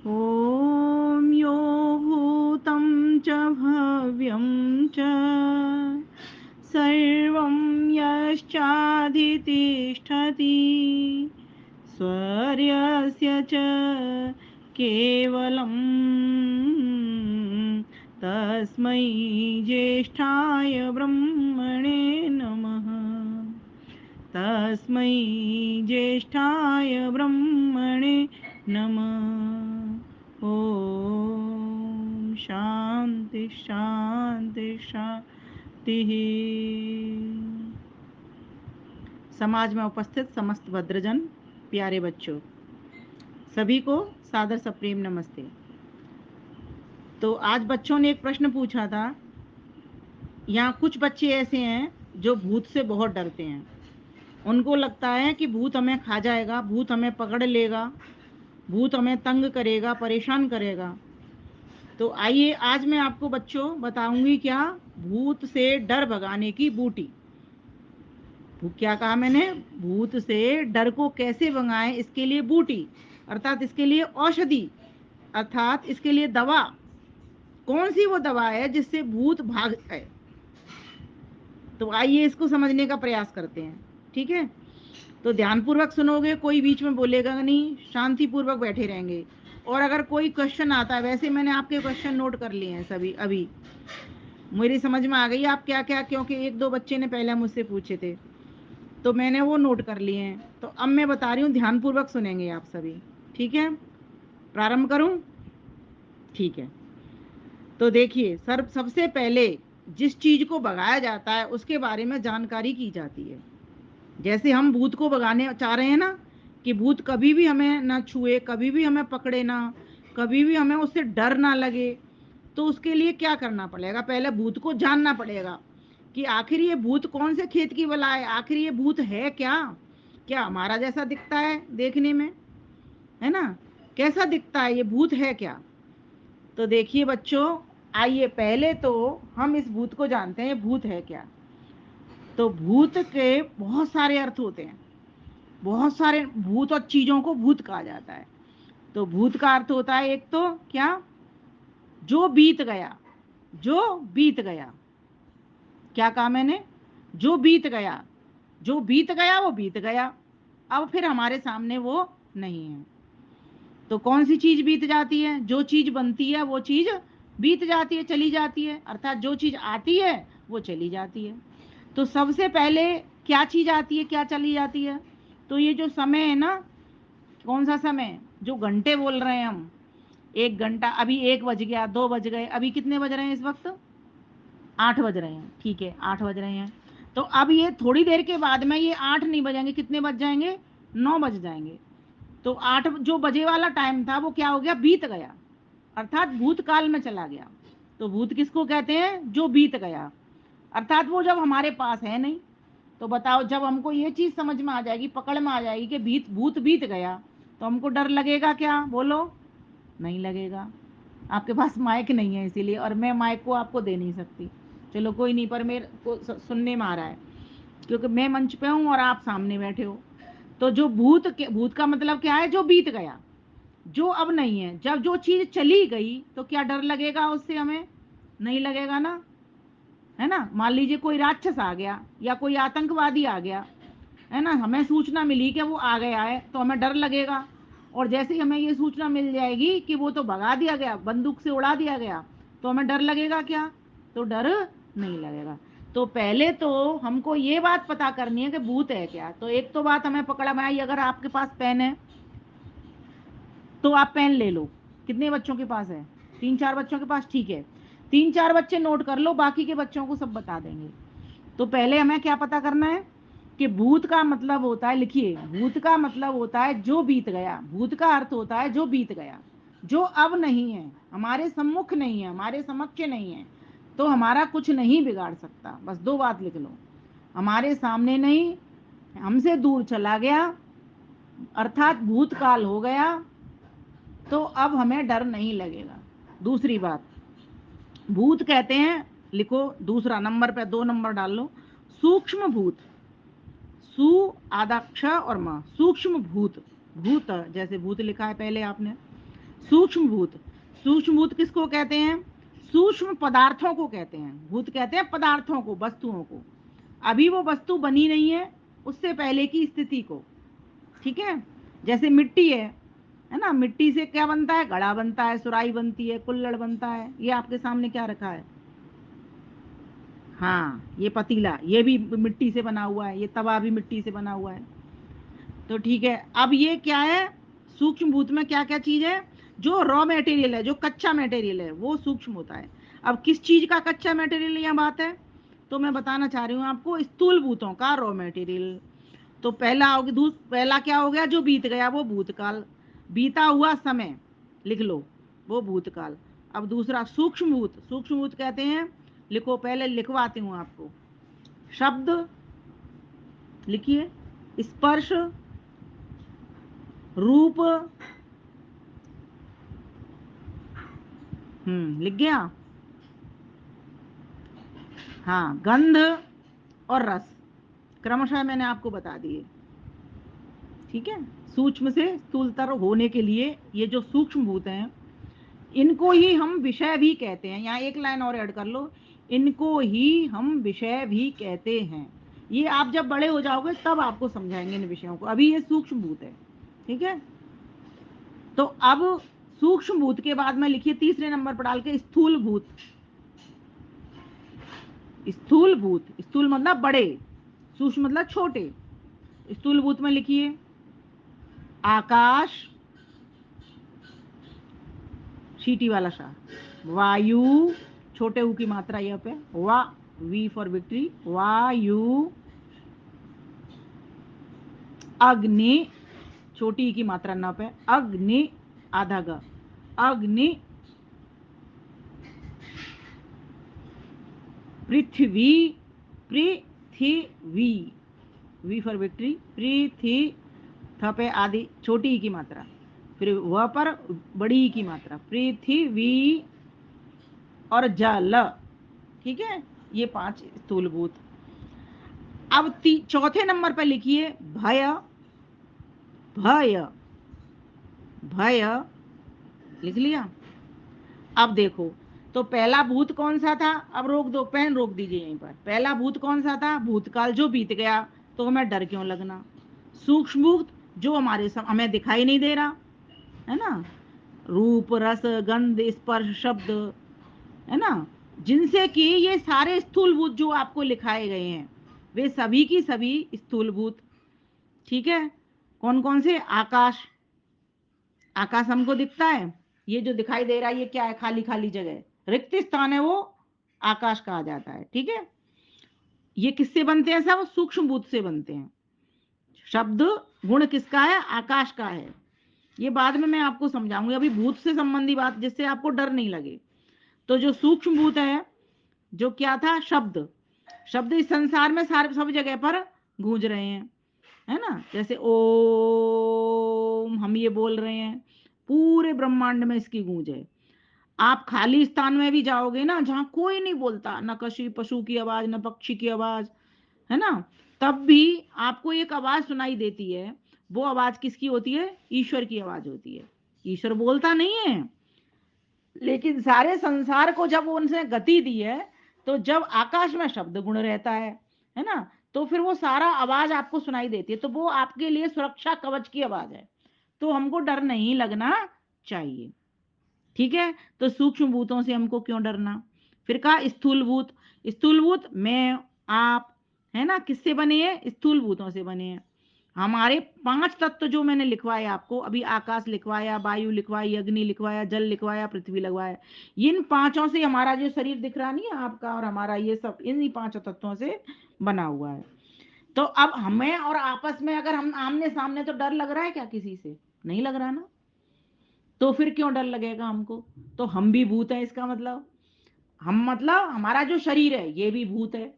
ॐ यो भूतं च भव्यं च सर्वं यश्चाधितिष्ठति स्वर्यस्य च केवलं तस्मै ज्येष्ठाय ब्रह्मणे नमः। तस्मै ज्येष्ठाय ब्रह्मणे नमः। ॐ शांति शांति शांति। समाज में उपस्थित समस्त भद्रजन, प्यारे बच्चों, सभी को सादर सप्रेम नमस्ते। तो आज बच्चों ने एक प्रश्न पूछा था। यहाँ कुछ बच्चे ऐसे हैं जो भूत से बहुत डरते हैं। उनको लगता है कि भूत हमें खा जाएगा, भूत हमें पकड़ लेगा, भूत हमें तंग करेगा, परेशान करेगा। तो आइए आज मैं आपको बच्चों बताऊंगी क्या, भूत से डर भगाने की बूटी। क्या कहा मैंने? भूत से डर को कैसे भगाएं, इसके लिए बूटी, अर्थात इसके लिए औषधि, अर्थात इसके लिए दवा। कौन सी वो दवा है जिससे भूत भाग जाए? तो आइए इसको समझने का प्रयास करते हैं। ठीक है, तो ध्यानपूर्वक सुनोगे, कोई बीच में बोलेगा नहीं, शांति पूर्वक बैठे रहेंगे। और अगर कोई क्वेश्चन आता है, वैसे मैंने आपके क्वेश्चन नोट कर लिए हैं सभी, अभी मेरी समझ में आ गई आप क्या क्या, क्योंकि एक दो बच्चे ने पहले मुझसे पूछे थे तो मैंने वो नोट कर लिए हैं। तो अब मैं बता रही हूँ, ध्यानपूर्वक सुनेंगे आप सभी। ठीक है, प्रारंभ करूं? ठीक है, तो देखिए सर, सबसे पहले जिस चीज को भगाया जाता है उसके बारे में जानकारी की जाती है। जैसे हम भूत को भगाने चाह रहे हैं ना, कि भूत कभी भी हमें ना छुए, कभी भी हमें पकड़े ना, कभी भी हमें उससे डर ना लगे। तो उसके लिए क्या करना पड़ेगा? पहले भूत को जानना पड़ेगा कि आखिर ये भूत कौन से खेत की बला है, आखिर ये भूत है क्या? क्या हमारा जैसा दिखता है देखने में, है ना? कैसा दिखता है ये भूत, है क्या? तो देखिए बच्चों, आइए पहले तो हम इस भूत को जानते हैं, ये भूत है क्या। तो भूत के बहुत सारे अर्थ होते हैं, बहुत सारे भूत और चीजों को भूत कहा जाता है। तो भूत का अर्थ होता है एक तो क्या, जो बीत गया, जो बीत गया। क्या कहा मैंने? जो बीत गया, जो बीत गया वो बीत गया, अब फिर हमारे सामने वो नहीं है। तो कौन सी चीज बीत जाती है? जो चीज बनती है वो चीज बीत जाती है, चली जाती है, अर्थात जो चीज आती है वो चली जाती है। तो सबसे पहले क्या चीज आती है, क्या चली जाती है? तो ये जो समय है ना, कौन सा समय, जो घंटे बोल रहे हैं हम, 1 घंटा, अभी 1 बज गया, 2 बज गए, अभी कितने बज रहे हैं इस वक्त? 8 बज रहे हैं। ठीक है, 8 बज रहे हैं। तो अब ये थोड़ी देर के बाद में ये 8 नहीं बजेंगे, कितने बज जाएंगे? 9 बज जाएंगे। तो 8 जो बजे वाला टाइम था वो क्या हो गया? बीत गया, अर्थात भूतकाल में चला गया। तो भूत किसको कहते हैं? जो बीत गया, अर्थात वो जब हमारे पास है नहीं। तो बताओ, जब हमको ये चीज समझ में आ जाएगी, पकड़ में आ जाएगी कि भूत बीत गया, तो हमको डर लगेगा क्या? बोलो। नहीं लगेगा। आपके पास माइक नहीं है इसीलिए, और मैं माइक को आपको दे नहीं सकती। चलो कोई नहीं, पर मेरे को सुनने में आ रहा है, क्योंकि मैं मंच पे हूँ और आप सामने बैठे हो। तो जो भूत का मतलब क्या है? जो बीत गया, जो अब नहीं है। जब जो चीज चली गई तो क्या डर लगेगा उससे? हमें नहीं लगेगा ना, है ना? मान लीजिए कोई राक्षस आ गया या कोई आतंकवादी आ गया, है ना, हमें सूचना मिली कि वो आ गया है, तो हमें डर लगेगा। और जैसे ही हमें ये सूचना मिल जाएगी कि वो तो भगा दिया गया, बंदूक से उड़ा दिया गया, तो हमें डर लगेगा क्या? तो डर नहीं लगेगा। तो पहले तो हमको ये बात पता करनी है कि भूत है क्या। तो एक तो बात हमें पकड़ में आई, अगर आपके पास पेन है तो आप पेन ले लो। कितने बच्चों के पास है? 3-4 बच्चों के पास, ठीक है। 3-4 बच्चे नोट कर लो, बाकी के बच्चों को सब बता देंगे। तो पहले हमें क्या पता करना है कि भूत का मतलब होता है, लिखिए, भूत का मतलब होता है जो बीत गया। भूत का अर्थ होता है जो बीत गया, जो अब नहीं है, हमारे सम्मुख नहीं है, हमारे समक्ष नहीं है, तो हमारा कुछ नहीं बिगाड़ सकता। बस 2 बात लिख लो, हमारे सामने नहीं, हमसे दूर चला गया, अर्थात भूतकाल हो गया, तो अब हमें डर नहीं लगेगा। दूसरी बात, भूत कहते हैं, लिखो दूसरा नंबर पे 2 नंबर डाल लो, सूक्ष्म भूत। सु आधा क्ष और म, सूक्ष्म भूत। भूत जैसे भूत लिखा है पहले आपने, सूक्ष्म भूत, सूक्ष्म भूत किसको कहते हैं? सूक्ष्म पदार्थों को कहते हैं। भूत कहते हैं पदार्थों को, वस्तुओं को। अभी वो वस्तु बनी नहीं है, उससे पहले की स्थिति को। ठीक है, जैसे मिट्टी है ना, मिट्टी से क्या बनता है? घड़ा बनता है, सुराही बनती है, कुल्हड़ बनता है। ये आपके सामने क्या रखा है? हाँ, ये पतीला, ये भी मिट्टी से बना हुआ है, ये तवा भी मिट्टी से बना हुआ है। तो ठीक है, अब ये क्या है? सूक्ष्म भूत में क्या क्या चीज है? जो रॉ मटेरियल है, जो कच्चा मटेरियल है, वो सूक्ष्म होता है। अब किस चीज का कच्चा मटेरियल यहाँ बात है? तो मैं बताना चाह रही हूँ आपको, स्थूल भूतों का रॉ मटेरियल। तो पहला क्या हो गया? जो बीत गया वो भूतकाल, बीता हुआ समय लिख लो, वो भूतकाल। अब दूसरा सूक्ष्म भूत, सूक्ष्म भूत कहते हैं, लिखो, पहले लिखवाती हूँ आपको। शब्द लिखिए, स्पर्श, रूप, लिख गया? हाँ, गंध और रस, क्रमशः मैंने आपको बता दिए। ठीक है, सूक्ष्म से स्थूलतर होने के लिए ये जो सूक्ष्म भूत हैं, इनको ही हम विषय भी कहते हैं। यहाँ एक लाइन और ऐड कर लो, इनको ही हम विषय भी कहते हैं। ये आप जब बड़े हो जाओगे तब आपको समझाएंगे इन विषयों को, अभी ये सूक्ष्म भूत है। ठीक है, तो अब सूक्ष्म भूत के बाद में लिखिए तीसरे नंबर पर डाल के स्थूल भूत। स्थूल भूत, स्थूल मतलब बड़े, सूक्ष्म मतलब छोटे। स्थूल भूत में लिखिए आकाश, शीटी वाला सा, वायु, छोटे ऊ की मात्रा यहाँ पे, वा, वी फॉर विक्ट्री, वायु, अग्नि, छोटी ई की मात्रा न पे, अग्नि, आधा ग, अग्नि, पृथ्वी, पृथ्वी, वी फॉर विक्ट्री, पृथ्वी, थ पे आधी छोटी ई की मात्रा, फिर वह पर बड़ी ई की मात्रा, पृथ्वी और जल। ठीक है, ये 5 स्थूलभूत। अब चौथे नंबर पर लिखिए भय, भय, भय, लिख लिया? अब देखो, तो पहला भूत कौन सा था? अब रोक दो, पेन रोक दीजिए यहीं पर। पहला भूत कौन सा था? भूतकाल, जो बीत गया, तो हमें डर क्यों लगना? सूक्ष्म भूत, जो हमें दिखाई नहीं दे रहा, है ना, रूप, रस, गंध, स्पर्श, शब्द, है ना, जिनसे कि ये सारे स्थूलभूत जो आपको लिखाए गए हैं, वे सभी की सभी स्थूलभूत। ठीक है, कौन कौन से? आकाश, आकाश हमको दिखता है, ये जो दिखाई दे रहा है ये क्या है? खाली खाली जगह, रिक्त स्थान है, वो आकाश कहा जाता है। ठीक है, ये किससे बनते हैं? सब सूक्ष्म भूत से बनते हैं। शब्द गुण किसका है? आकाश का है। ये बाद में मैं आपको समझाऊंगी, अभी भूत से संबंधी बात, जिससे आपको डर नहीं लगे। तो जो सूक्ष्म भूत है, जो क्या था? शब्द, शब्द इस संसार में सारे सब जगह पर गूंज रहे हैं, है ना, जैसे ओम हम ये बोल रहे हैं, पूरे ब्रह्मांड में इसकी गूंज है। आप खाली स्थान में भी जाओगे ना, जहां कोई नहीं बोलता, न किसी पशु की आवाज, न पक्षी की आवाज, है ना, तब भी आपको एक आवाज सुनाई देती है। वो आवाज किसकी होती है? ईश्वर की आवाज होती है। ईश्वर बोलता नहीं है, लेकिन सारे संसार को जब उनसे गति दी है, तो जब आकाश में शब्द गुण रहता है ना, तो फिर वो सारा आवाज आपको सुनाई देती है, तो वो आपके लिए सुरक्षा कवच की आवाज है। तो हमको डर नहीं लगना चाहिए। ठीक है, तो सूक्ष्म भूतों से हमको क्यों डरना? फिर कहा स्थूल भूत, स्थूल भूत मैं, आप, है ना, किससे बने हैं? स्थूल भूतों से बने हैं। हमारे 5 तत्व जो मैंने लिखवाए आपको अभी, आकाश लिखवाया, वायु लिखवाई, अग्नि लिखवाया, जल लिखवाया, पृथ्वी लगवाया, इन पांचों से हमारा जो शरीर दिख रहा नहीं है आपका और हमारा, ये सब इन्हीं 5 तत्वों से बना हुआ है। तो अब हमें और आपस में अगर हम आमने सामने, तो डर लग रहा है क्या किसी से? नहीं लग रहा ना, तो फिर क्यों डर लगेगा हमको? तो हम भी भूत है, इसका मतलब, हम मतलब हमारा जो शरीर है ये भी भूत है,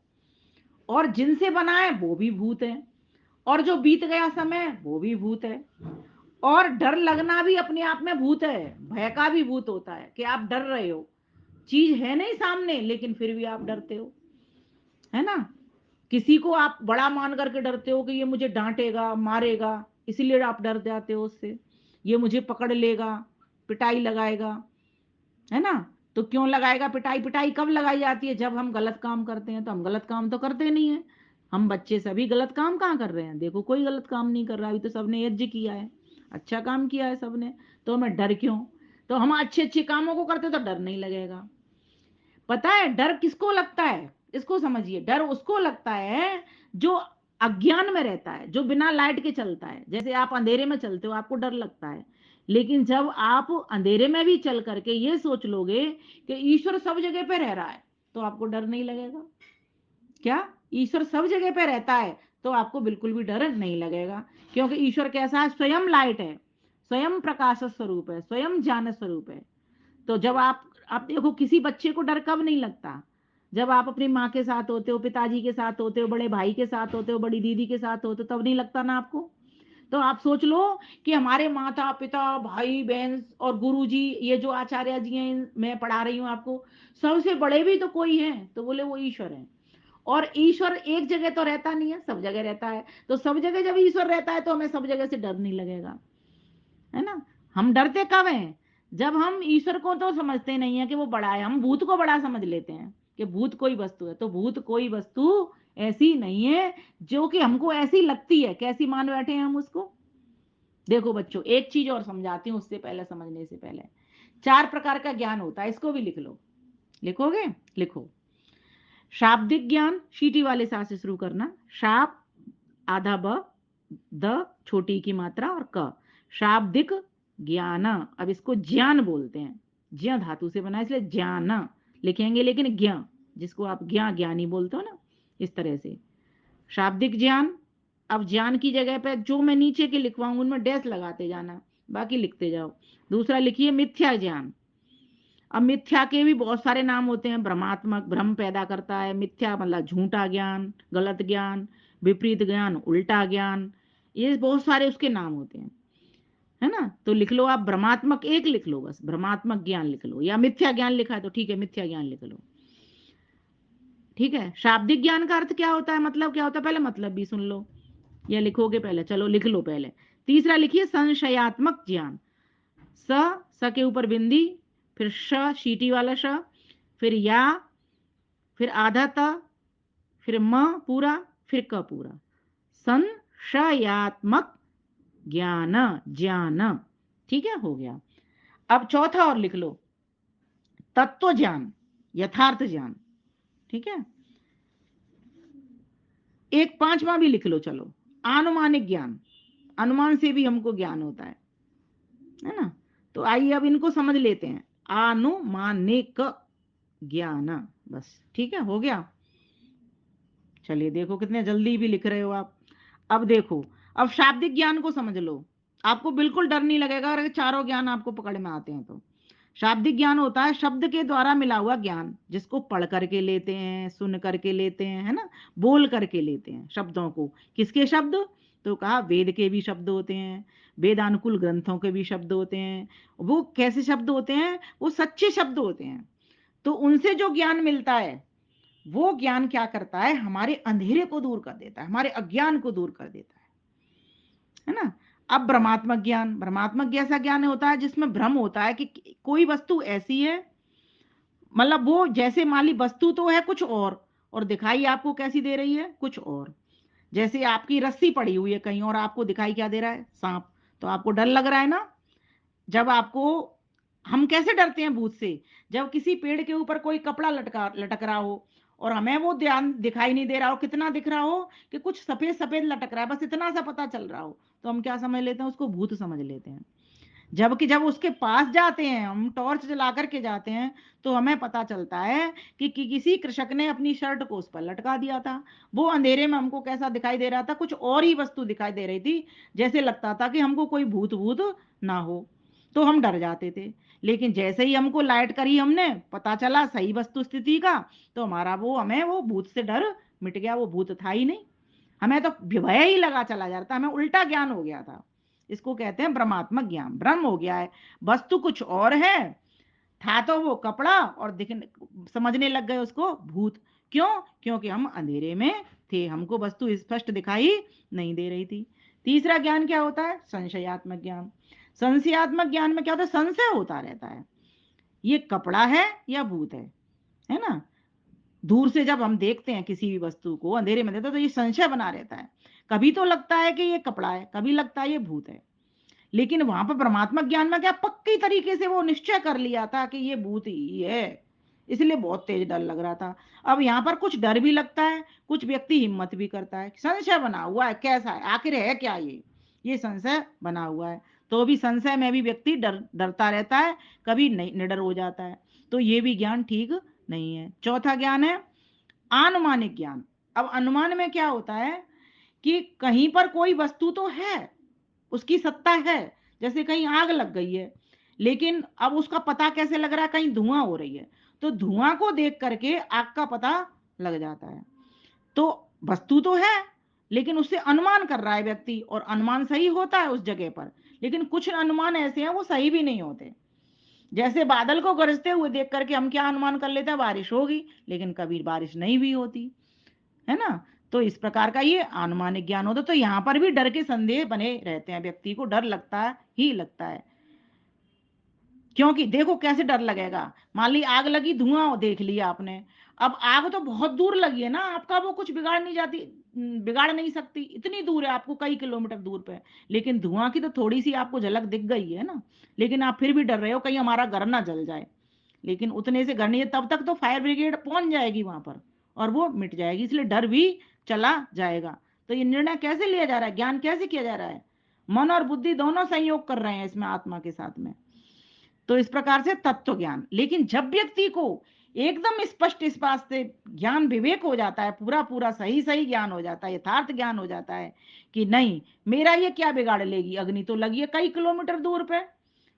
और जिनसे बना है वो भी भूत है, और जो बीत गया समय वो भी भूत है, और डर लगना भी अपने आप में भूत है। भय का भी भूत होता है कि आप डर रहे हो, चीज है नहीं सामने लेकिन फिर भी आप डरते हो, है ना। किसी को आप बड़ा मान करके डरते हो कि ये मुझे डांटेगा, मारेगा, इसीलिए आप डर जाते हो उससे, ये मुझे पकड़ लेगा, पिटाई लगाएगा, है ना। तो क्यों लगाएगा पिटाई? पिटाई कब लगाई जाती है? जब हम गलत काम करते हैं। तो हम गलत काम तो करते नहीं है। हम बच्चे सभी गलत काम कहाँ कर रहे हैं? देखो कोई गलत काम नहीं कर रहा। अभी तो सबने यज्ञ किया है, अच्छा काम किया है सबने, तो हमें डर क्यों? तो हम अच्छे अच्छे कामों को करते तो डर नहीं लगेगा। पता है डर किसको लगता है? इसको समझिए, डर उसको लगता है जो अज्ञान में रहता है, जो बिना लाइट के चलता है। जैसे आप अंधेरे में चलते हो, आपको डर लगता है, लेकिन जब आप अंधेरे में भी चल करके ये सोच लोगे कि ईश्वर सब जगह पे रह रहा है, तो आपको डर नहीं लगेगा। क्या ईश्वर सब जगह पे रहता है? तो आपको बिल्कुल भी डर नहीं लगेगा, क्योंकि ईश्वर कैसा है? स्वयं लाइट है, स्वयं प्रकाश स्वरूप है, स्वयं ज्ञान स्वरूप है। तो जब आप देखो किसी बच्चे को डर कब नहीं लगता? जब आप अपनी माँ के साथ होते हो, पिताजी के साथ होते हो, बड़े भाई के साथ होते हो, बड़ी दीदी के साथ होते हो, तब नहीं लगता ना आपको? तो आप सोच लो कि हमारे माता पिता, भाई बहन और गुरु जी, ये जो आचार्य जी हैं, मैं पढ़ा रही हूँ आपको, सबसे बड़े भी तो कोई हैं, तो बोले वो ईश्वर है। और ईश्वर एक जगह तो रहता नहीं है, सब जगह रहता है। तो सब जगह जब ईश्वर रहता है तो हमें सब जगह से डर नहीं लगेगा, है ना। हम डरते कब हैं? जब हम ईश्वर को तो समझते नहीं है कि वो बड़ा है, हम भूत को बड़ा समझ लेते हैं कि भूत कोई वस्तु है। तो भूत कोई वस्तु ऐसी नहीं है जो कि हमको ऐसी लगती है। कैसी मान बैठे हैं हम उसको? देखो बच्चों, एक चीज और समझाती हूँ उससे पहले, समझने से पहले। 4 प्रकार का ज्ञान होता है, इसको भी लिख लो। लिखोगे? लिखो। शाब्दिक ज्ञान, शीटी वाले सा से शुरू करना। शाप आधा ब, द छोटी की मात्रा और क, शाब्दिक ज्ञान। अब इसको ज्ञान बोलते हैं, ज्ञ धातु से बना इसलिए ज्ञान लिखेंगे, लेकिन ज्ञ, जिसको आप ज्ञानी बोलते हो ना, इस तरह से शाब्दिक ज्ञान। अब ज्ञान की जगह पे जो मैं नीचे के लिखवाऊंगा उनमें डैश लगाते जाना, बाकी लिखते जाओ। दूसरा लिखिए मिथ्या ज्ञान। अब मिथ्या के भी बहुत सारे नाम होते हैं। भ्रमात्मक, भ्रम पैदा करता है। मिथ्या मतलब झूठा ज्ञान, गलत ज्ञान, विपरीत ज्ञान, उल्टा ज्ञान, ये बहुत सारे उसके नाम होते हैं, है ना। तो लिख लो आप भ्रमात्मक, एक लिख लो बस, भ्रमात्मक ज्ञान लिख लो, या मिथ्या ज्ञान लिखा है तो ठीक है, मिथ्या ज्ञान लिख लो। ठीक है। शाब्दिक ज्ञान का अर्थ क्या होता है, मतलब क्या होता है, पहले मतलब भी सुन लो, या लिखोगे पहले? चलो लिख लो पहले। तीसरा लिखिए संशयात्मक ज्ञान। स के ऊपर बिंदी, फिर श शीटी वाला श, फिर या, फिर आधा त, फिर म पूरा, फिर क पूरा। संशयात्मक ज्ञान, ज्ञान। ठीक है, हो गया। अब चौथा और लिख लो, तत्व ज्ञान, यथार्थ ज्ञान। ठीक है। एक पांचवा भी लिख लो, चलो, आनुमानिक ज्ञान। अनुमान से भी हमको ज्ञान होता है ना। तो आइए अब इनको समझ लेते हैं। आनुमानिक ज्ञान, बस ठीक है, हो गया। चलिए देखो कितने जल्दी भी लिख रहे हो आप। अब देखो, अब शाब्दिक ज्ञान को समझ लो, आपको बिल्कुल डर नहीं लगेगा अगर चारों ज्ञान आपको पकड़ में आते हैं तो। शाब्दिक ज्ञान होता है शब्द के द्वारा मिला हुआ ज्ञान, जिसको पढ़ करके लेते हैं, सुन करके लेते हैं, है ना, बोल करके लेते हैं शब्दों को। किसके शब्द? तो कहा वेद के भी शब्द होते हैं, वेदानुकूल ग्रंथों के भी शब्द होते हैं। वो कैसे शब्द होते हैं? वो सच्चे शब्द होते हैं। तो उनसे जो ज्ञान मिलता है, वो ज्ञान क्या करता है? हमारे अंधेरे को दूर कर देता है, हमारे अज्ञान को दूर कर देता है ना। अब भ्रमात्मक ज्ञान, भ्रमात्मक ऐसा ज्ञान होता है जिसमें भ्रम होता है कि कोई वस्तु ऐसी है, मतलब वो जैसे मान ली वस्तु तो है कुछ और दिखाई आपको कैसी दे रही है? कुछ और। जैसे आपकी रस्सी पड़ी हुई है कहीं और आपको दिखाई क्या दे रहा है? सांप। तो आपको डर लग रहा है ना। जब आपको, हम कैसे डरते हैं भूत से? जब किसी पेड़ के ऊपर कोई कपड़ा लटक रहा हो और हमें वो ध्यान दिखाई नहीं दे रहा हो, कितना दिख रहा हो कि कुछ सफेद सफेद लटक रहा है, बस इतना सा पता चल रहा हो, तो हम क्या समझ लेते हैं? उसको भूत समझ लेते हैं। जबकि जब उसके पास जाते हैं, हम टॉर्च जला करके जाते हैं, तो हमें पता चलता है कि किसी कृषक ने अपनी शर्ट को उस पर लटका दिया था। वो अंधेरे में हमको कैसा दिखाई दे रहा था? कुछ और ही वस्तु दिखाई दे रही थी, जैसे लगता था कि हमको कोई भूत भूत ना हो। तो हम डर जाते थे। लेकिन जैसे ही हमको लाइट करी, हमने पता चला सही वस्तु स्थिति का, तो हमें वो भूत से डर मिट गया। वो भूत था ही नहीं, हमें तो भय ही लगा चला जाता, हमें उल्टा ज्ञान हो गया था। इसको कहते हैं भ्रमात्मक ज्ञान। भ्रम हो गया है, वस्तु कुछ और है, था तो वो कपड़ा, और दिखने, समझने लग गए उसको भूत। क्यों? क्योंकि हम अंधेरे में थे, हमको वस्तु स्पष्ट दिखाई नहीं दे रही थी। तीसरा ज्ञान क्या होता है? संशयात्मक ज्ञान। संशयात्मक ज्ञान में क्या होता है, संशय होता रहता है, ये कपड़ा है या भूत है ना। दूर से जब हम देखते हैं किसी भी वस्तु को, अंधेरे में देखते हैं, तो ये संशय बना रहता है। कभी तो लगता है कि ये कपड़ा है, कभी लगता है ये भूत है। लेकिन वहां पर परमात्मा ज्ञान में क्या, पक्की तरीके से वो निश्चय कर लिया था कि ये भूत ही है, इसलिए बहुत तेज डर लग रहा था। अब यहाँ पर कुछ डर भी लगता है, कुछ व्यक्ति हिम्मत भी करता है, संशय बना हुआ है, कैसा है आखिर है क्या ये संशय बना हुआ है। तो भी संशय में भी व्यक्ति डरता रहता है, कभी नहीं निडर हो जाता है। तो ये भी ज्ञान ठीक नहीं है। चौथा ज्ञान है अनुमानिक ज्ञान। अब अनुमान में क्या होता है कि कहीं पर कोई वस्तु तो है, उसकी सत्ता है, जैसे कहीं आग लग गई है, लेकिन अब उसका पता कैसे लग रहा है, कहीं धुआं हो रही है, तो धुआं को देख करके आग का पता लग जाता है। तो वस्तु तो है, लेकिन उससे अनुमान कर रहा है व्यक्ति, और अनुमान सही होता है उस जगह पर, लेकिन कुछ अनुमान ऐसे हैं वो सही भी नहीं होते। जैसे बादल को गरजते हुए देख करके हम क्या अनुमान कर लेते हैं, बारिश होगी, लेकिन कभी बारिश नहीं भी होती है ना। तो इस प्रकार का ये अनुमानिक ज्ञान होता है। तो यहाँ पर भी डर के संदेह बने रहते हैं, व्यक्ति को डर लगता ही लगता है। क्योंकि देखो कैसे डर लगेगा, मान ली आग लगी, धुआं देख लिया आपने, अब आग तो बहुत दूर लगी है ना, आपका वो कुछ बिगाड़ नहीं जाती, बिगाड़ नहीं सकती, इतनी दूर है आपको, कई किलोमीटर दूर पे। लेकिन धुआं की तो थोड़ी सी आपको झलक दिख गई है ना, लेकिन आप फिर भी डर रहे हो कहीं हमारा घर ना जल जाए। लेकिन उतने से घर नहीं है, तब तक तो फायर ब्रिगेड पहुंच जाएगी वहां पर और वो मिट जाएगी, इसलिए डर भी चला जाएगा। तो ये निर्णय कैसे लिया जा रहा है, ज्ञान कैसे किया जा रहा है, मन और बुद्धि दोनों संयोग कर रहे हैं इसमें, आत्मा के साथ में। तो इस प्रकार से तत्व ज्ञान। लेकिन जब व्यक्ति को एकदम स्पष्ट इस बात से ज्ञान विवेक हो जाता है, पूरा पूरा सही सही ज्ञान हो जाता है, यथार्थ ज्ञान हो जाता है कि नहीं, मेरा ये क्या बिगाड़ लेगी, अग्नि तो लगी है कई किलोमीटर दूर पे,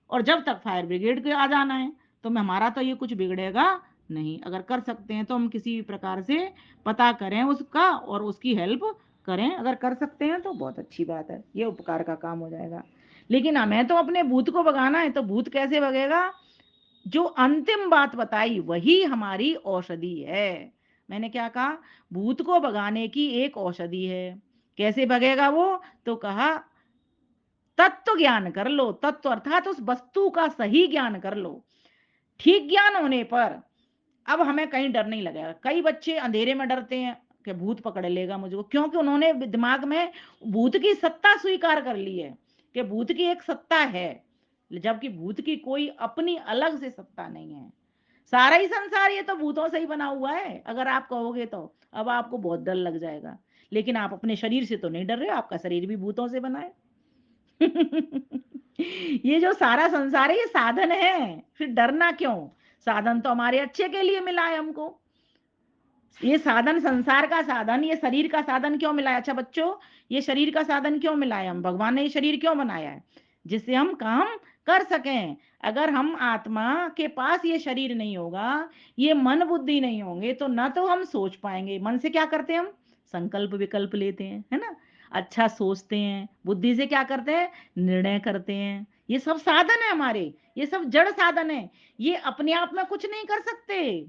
और जब तक फायर ब्रिगेड के आ जाना है तो मैं हमारा तो ये कुछ बिगड़ेगा नहीं। अगर कर सकते हैं तो हम किसी भी प्रकार से पता करें उसका और उसकी हेल्प करें, अगर कर सकते हैं तो बहुत अच्छी बात है, ये उपकार का काम हो जाएगा। लेकिन हमें तो अपने भूत को भगाना है, तो भूत कैसे भगेगा, जो अंतिम बात बताई वही हमारी औषधि है। मैंने क्या कहा, भूत को भगाने की एक औषधि है। कैसे भगेगा वो, तो कहा तत्व ज्ञान कर लो, तत्व अर्थात उस वस्तु का सही ज्ञान कर लो। ठीक ज्ञान होने पर अब हमें कहीं डर नहीं लगेगा। कई बच्चे अंधेरे में डरते हैं कि भूत पकड़ लेगा मुझको, क्योंकि उन्होंने दिमाग में भूत की सत्ता स्वीकार कर ली है कि भूत की एक सत्ता है, जबकि भूत की कोई अपनी अलग से सत्ता नहीं है। सारा ही संसार ये तो भूतों से ही बना हुआ है, अगर आप कहोगे तो अब आपको बहुत डर लग जाएगा। लेकिन आप अपने शरीर से तो नहीं डर रहे हो, आपका शरीर भी भूतों से बना है। ये जो सारा संसार है ये साधन है, फिर डरना क्यों, साधन तो हमारे अच्छे के लिए मिला है हमको। ये साधन, संसार का साधन, ये शरीर का साधन क्यों मिला है, अच्छा बच्चों, ये शरीर का साधन क्यों मिला है, हम भगवान ने ये शरीर क्यों बनाया है, जिससे हम काम कर सकें। अगर हम आत्मा के पास ये शरीर नहीं होगा, ये मन बुद्धि नहीं होंगे, तो ना तो हम सोच पाएंगे। मन से क्या करते हैं हम, संकल्प विकल्प लेते हैं, है ना, अच्छा सोचते हैं। बुद्धि से क्या करते हैं, निर्णय करते हैं। ये सब साधन है हमारे, ये सब जड़ साधन है, ये अपने आप में कुछ नहीं कर सकते।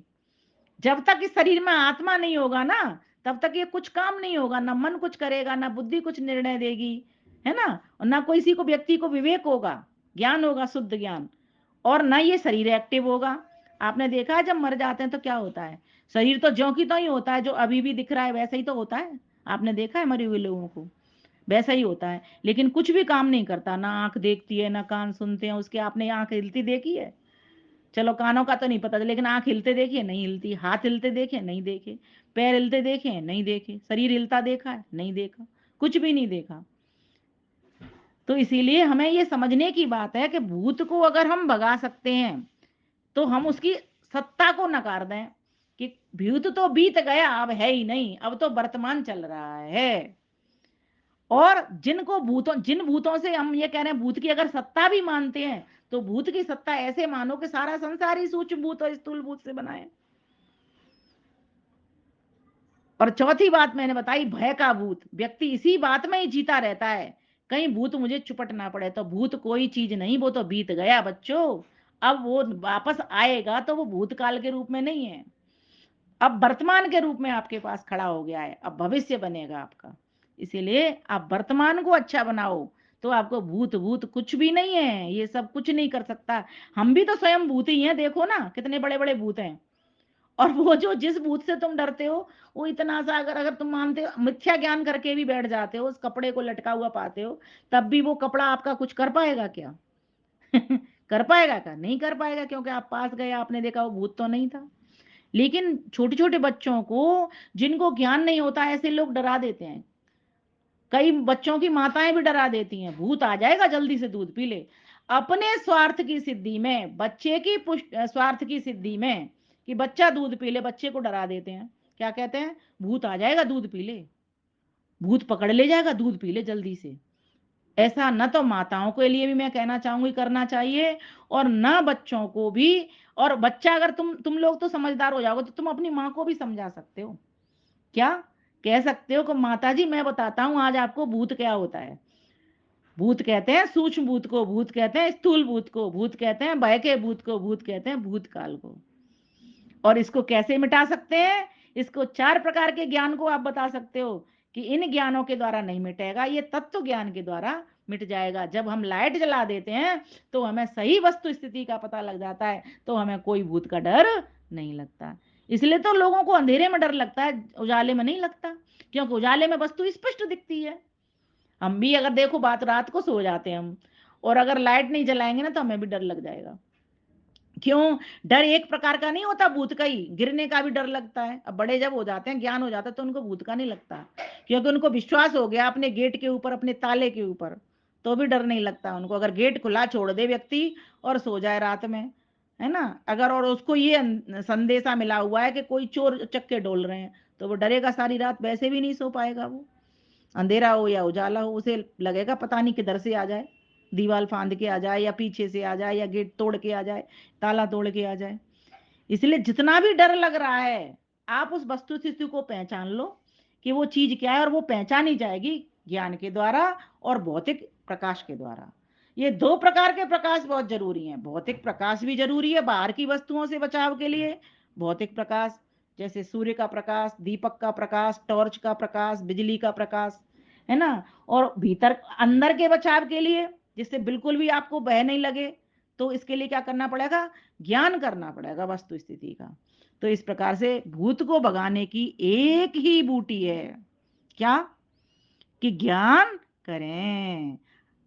जब तक इस शरीर में आत्मा नहीं होगा ना, तब तक ये कुछ काम नहीं होगा, ना मन कुछ करेगा, ना बुद्धि कुछ निर्णय देगी, है ना, और ना कोई को व्यक्ति को विवेक होगा, ज्ञान होगा, शुद्ध ज्ञान, और ना ये शरीर एक्टिव होगा। आपने देखा है जब मर जाते हैं तो क्या होता है, शरीर तो ज्यों की तो ही होता है, जो अभी भी दिख रहा है वैसा ही तो होता है। आपने देखा है मरे हुए लोगों को, वैसा ही होता है, लेकिन कुछ भी काम नहीं करता, ना आंख देखती है, ना कान सुनते हैं उसके। आपने आंख हिलती देखी है, चलो कानों का तो नहीं पता, लेकिन आंख हिलते देखिए, नहीं हिलती, हाथ हिलते देखे, नहीं देखे, पैर हिलते देखे, नहीं देखे, शरीर हिलता देखा है, नहीं देखा, कुछ भी नहीं देखा। तो इसीलिए हमें ये समझने की बात है कि भूत को अगर हम भगा सकते हैं तो हम उसकी सत्ता को नकार दें कि भूत तो बीत गया, अब है ही नहीं, अब तो वर्तमान चल रहा है। और जिन भूतों से हम ये कह रहे हैं भूत की अगर सत्ता भी मानते हैं, तो भूत की सत्ता ऐसे मानो कि सारा संसार ही सूक्ष्म भूत और स्थूल भूत से बना है। और चौथी बात मैंने बताई, भय का भूत, व्यक्ति इसी बात में ही जीता रहता है, कहीं भूत मुझे चुपट ना पड़े। तो भूत कोई चीज नहीं, वो तो बीत गया बच्चों। अब वो वापस आएगा तो वो भूतकाल के रूप में नहीं है, अब वर्तमान के रूप में आपके पास खड़ा हो गया है, अब भविष्य बनेगा आपका। इसीलिए आप वर्तमान को अच्छा बनाओ, तो आपको भूत भूत कुछ भी नहीं है, ये सब कुछ नहीं कर सकता। हम भी तो स्वयं भूत ही हैं, देखो ना कितने बड़े बड़े भूत हैं। और वो जो जिस भूत से तुम डरते हो, वो इतना सा अगर अगर तुम मानते हो, मिथ्या ज्ञान करके भी बैठ जाते हो, उस कपड़े को लटका हुआ पाते हो, तब भी वो कपड़ा आपका कुछ कर पाएगा क्या? कर पाएगा क्या? नहीं कर पाएगा, क्योंकि आप पास गए, आपने देखा वो भूत तो नहीं था। लेकिन छोटे छोटे बच्चों को, जिनको ज्ञान नहीं होता, ऐसे लोग डरा देते हैं। कई बच्चों की माताएं भी डरा देती हैं, भूत आ जाएगा जल्दी से दूध पी ले। अपने स्वार्थ की सिद्धि में, बच्चे की पुष्ट स्वार्थ की सिद्धि में, कि बच्चा दूध पी ले, बच्चे को डरा देते हैं। क्या कहते हैं? भूत आ जाएगा दूध पी ले, भूत पकड़ ले जाएगा, दूध पी ले जल्दी से। ऐसा न तो माताओं के लिए भी मैं कहना चाहूंगी करना चाहिए, और न बच्चों को भी। और बच्चा, अगर तुम लोग तो समझदार हो जाओगे, तो तुम अपनी माँ को भी समझा सकते हो। क्या कह सकते हो कि माता जी मैं बताता हूं आज आपको भूत क्या होता है। भूत कहते हैं सूक्ष्म भूत को, भूत कहते हैं स्थूल भूत को, भूत कहते हैं भय के भूत को, भूत कहते हैं भूतकाल को। और इसको कैसे मिटा सकते हैं? इसको 4 प्रकार के ज्ञान को आप बता सकते हो कि इन ज्ञानों के द्वारा नहीं मिटेगा, ये तत्व ज्ञान के द्वारा मिट जाएगा। जब हम लाइट जला देते हैं तो हमें सही वस्तु स्थिति का पता लग जाता है, तो हमें कोई भूत का डर नहीं लगता। इसलिए तो लोगों को अंधेरे में डर लगता है, उजाले में नहीं लगता, क्योंकि उजाले में वस्तु स्पष्ट दिखती है। हम भी अगर देखो बात, रात को सो जाते हैं हम, और अगर लाइट नहीं जलाएंगे ना, तो हमें भी डर लग जाएगा। क्यों? डर एक प्रकार का नहीं होता, भूत का ही, गिरने का भी डर लगता है। अब बड़े जब हो जाते हैं, ज्ञान हो जाता है, तो उनको भूत का नहीं लगता, क्योंकि उनको विश्वास हो गया अपने गेट के ऊपर, अपने ताले के ऊपर। तो भी डर नहीं लगता उनको, अगर गेट खुला छोड़ दे व्यक्ति और सो जाए रात में, है ना, अगर और उसको ये संदेशा मिला हुआ है कि कोई चोर चक्के डोल रहे हैं, तो वो डरेगा सारी रात, वैसे भी नहीं सो पाएगा वो। अंधेरा हो या उजाला हो, उसे लगेगा पता नहीं किधर से आ जाए, दीवार फांद के आ जाए, या पीछे से आ जाए, या गेट तोड़ के आ जाए, ताला तोड़ के आ जाए। इसलिए जितना भी डर लग रहा है, आप उस वस्तु स्थिति को पहचान लो कि वो चीज क्या है, और वो पहचानी जाएगी ज्ञान के द्वारा और भौतिक प्रकाश के द्वारा। ये 2 प्रकार के प्रकाश बहुत जरूरी हैं। भौतिक प्रकाश भी जरूरी है बाहर की वस्तुओं से बचाव के लिए, भौतिक प्रकाश जैसे सूर्य का प्रकाश, दीपक का प्रकाश, टॉर्च का प्रकाश, बिजली का प्रकाश, है ना। और भीतर अंदर के बचाव के लिए, जिससे बिल्कुल भी आपको भय नहीं लगे, तो इसके लिए क्या करना पड़ेगा? ज्ञान करना पड़ेगा वस्तु स्थिति का। तो इस प्रकार से भूत को भगाने की एक ही बूटी है, क्या? कि ज्ञान करें।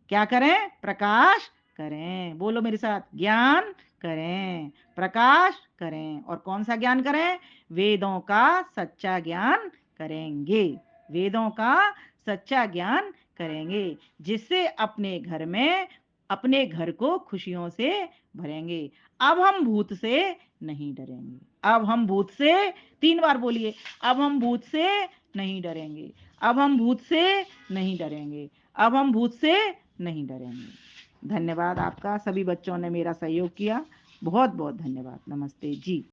क्या करें? प्रकाश करें। बोलो मेरे साथ, ज्ञान करें, प्रकाश करें। और कौन सा ज्ञान करें? वेदों का सच्चा ज्ञान करेंगे, वेदों का सच्चा ज्ञान करेंगे, जिससे अपने घर में, अपने घर को खुशियों से भरेंगे। अब हम भूत से नहीं डरेंगे, अब हम भूत से, 3 बार बोलिए, अब हम भूत से नहीं डरेंगे, अब हम भूत से नहीं डरेंगे, अब हम भूत से नहीं डरेंगे। धन्यवाद आपका, सभी बच्चों ने मेरा सहयोग किया, बहुत बहुत धन्यवाद। नमस्ते जी।